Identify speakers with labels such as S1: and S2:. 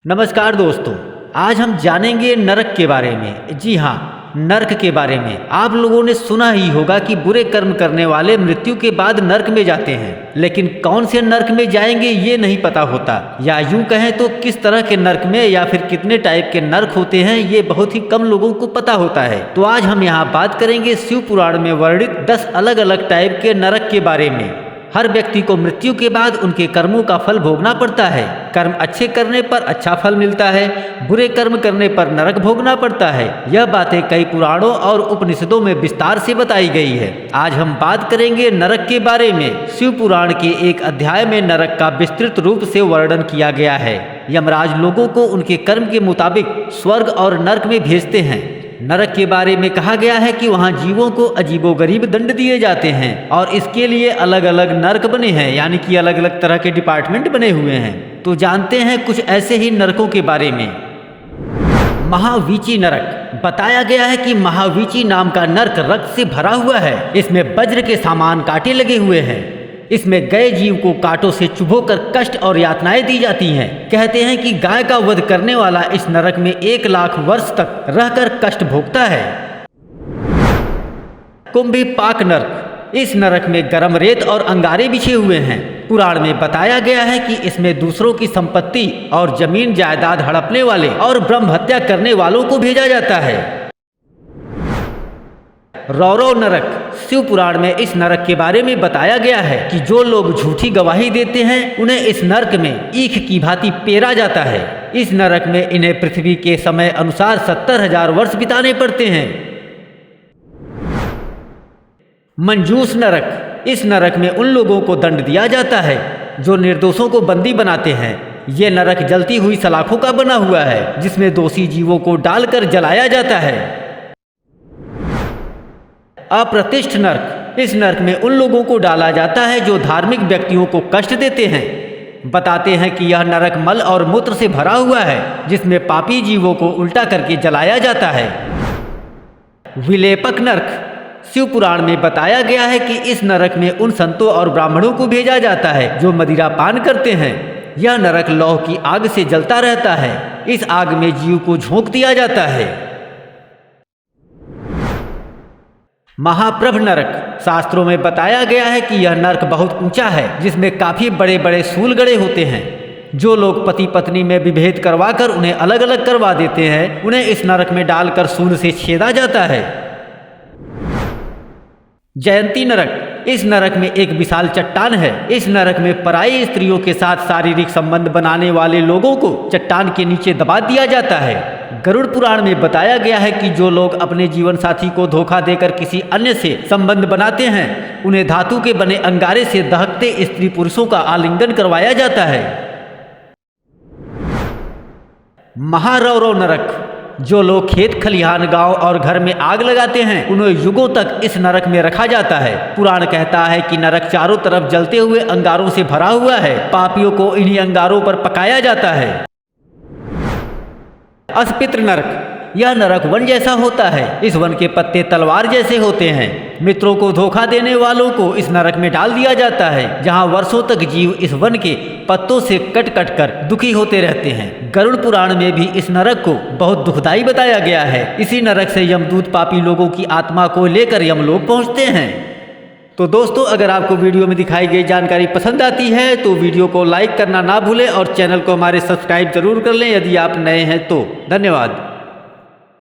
S1: नमस्कार दोस्तों, आज हम जानेंगे नरक के बारे में। जी हाँ, नरक के बारे में आप लोगों ने सुना ही होगा कि बुरे कर्म करने वाले मृत्यु के बाद नरक में जाते हैं, लेकिन कौन से नरक में जाएंगे ये नहीं पता होता, या यूं कहें तो किस तरह के नरक में या फिर कितने टाइप के नरक होते हैं ये बहुत ही कम लोगों को पता होता है। तो आज हम यहाँ बात करेंगे शिव पुराण में वर्णित 10 अलग अलग टाइप के नरक के बारे में। हर व्यक्ति को मृत्यु के बाद उनके कर्मों का फल भोगना पड़ता है। कर्म अच्छे करने पर अच्छा फल मिलता है, बुरे कर्म करने पर नरक भोगना पड़ता है। यह बातें कई पुराणों और उपनिषदों में विस्तार से बताई गई है। आज हम बात करेंगे नरक के बारे में। शिव पुराण के एक अध्याय में नरक का विस्तृत रूप से वर्णन किया गया है। यमराज लोगों को उनके कर्म के मुताबिक स्वर्ग और नरक में भेजते हैं। नरक के बारे में कहा गया है कि वहाँ जीवों को अजीबोगरीब दंड दिए जाते हैं और इसके लिए अलग अलग नरक बने हैं, यानी कि अलग अलग तरह के डिपार्टमेंट बने हुए हैं। तो जानते हैं कुछ ऐसे ही नरकों के बारे में। महावीची नरक। बताया गया है कि महावीची नाम का नरक रक्त से भरा हुआ है। इसमें वज्र के समान कांटे लगे हुए हैं। इसमें गए जीव को कांटों से चुभोकर कष्ट और यातनाएं दी जाती हैं। कहते हैं कि गाय का वध करने वाला इस नरक में 1 लाख वर्ष तक रहकर कष्ट भोगता है। कुंभीपाक नरक। इस नरक में गर्म रेत और अंगारे बिछे हुए हैं। पुराण में बताया गया है कि इसमें दूसरों की संपत्ति और जमीन जायदाद हड़पने वाले और ब्रह्म हत्या करने वालों को भेजा जाता है। रौरव नरक। शिव पुराण में इस नरक के बारे में बताया गया है कि जो लोग झूठी गवाही देते हैं उन्हें इस नरक में ईख की भांति पेरा जाता है। इस नरक में इन्हें पृथ्वी के समय अनुसार 70,000 वर्ष बिताने पड़ते हैं। मंजूस नरक। इस नरक में उन लोगों को दंड दिया जाता है जो निर्दोषों को बंदी बनाते हैं। ये नरक जलती हुई सलाखों का बना हुआ है जिसमें दोषी जीवों को डालकर जलाया जाता है। अप्रतिष्ठ नरक। इस नरक में उन लोगों को डाला जाता है जो धार्मिक व्यक्तियों को कष्ट देते हैं। बताते हैं कि यह नरक मल और मूत्र से भरा हुआ है जिसमें पापी जीवों को उल्टा करके जलाया जाता है। विलेपक नरक। शिव पुराण में बताया गया है कि इस नरक में उन संतों और ब्राह्मणों को भेजा जाता है जो मदिरा पान करते हैं। यह नरक लौह की आग से जलता रहता है। इस आग में जीव को झोंक दिया जाता है। महाप्रभ नरक। शास्त्रों में बताया गया है कि यह नरक बहुत ऊंचा है जिसमें काफी बड़े बड़े सूल गड़े होते हैं। जो लोग पति पत्नी में विभेद करवाकर उन्हें अलग अलग करवा देते हैं उन्हें इस नरक में डालकर सूल से छेदा जाता है। जयंती नरक। इस नरक में एक विशाल चट्टान है। इस नरक में पराई स्त्रियों के साथ शारीरिक संबंध बनाने वाले लोगों को चट्टान के नीचे दबा दिया जाता है। गरुड़ पुराण में बताया गया है कि जो लोग अपने जीवन साथी को धोखा देकर किसी अन्य से संबंध बनाते हैं उन्हें धातु के बने अंगारे से दहकते स्त्री पुरुषों का आलिंगन करवाया जाता है। महारौरव नरक। जो लोग खेत खलिहान गांव और घर में आग लगाते हैं उन्हें युगों तक इस नरक में रखा जाता है। पुराण कहता है कि नरक चारों तरफ जलते हुए अंगारों से भरा हुआ है। पापियों को इन्हीं अंगारों पर पकाया जाता है। अस्पित्र नरक। यह नरक वन जैसा होता है। इस वन के पत्ते तलवार जैसे होते हैं। मित्रों को धोखा देने वालों को इस नरक में डाल दिया जाता है जहां वर्षों तक जीव इस वन के पत्तों से कट कट कर दुखी होते रहते हैं। गरुड़ पुराण में भी इस नरक को बहुत दुखदाई बताया गया है। इसी नरक से यमदूत पापी लोगों की आत्मा को लेकर यमलोक पहुंचते हैं। तो दोस्तों, अगर आपको वीडियो में दिखाई गई जानकारी पसंद आती है तो वीडियो को लाइक करना ना भूलें और चैनल को हमारे सब्सक्राइब जरूर कर लें यदि आप नए हैं तो। धन्यवाद।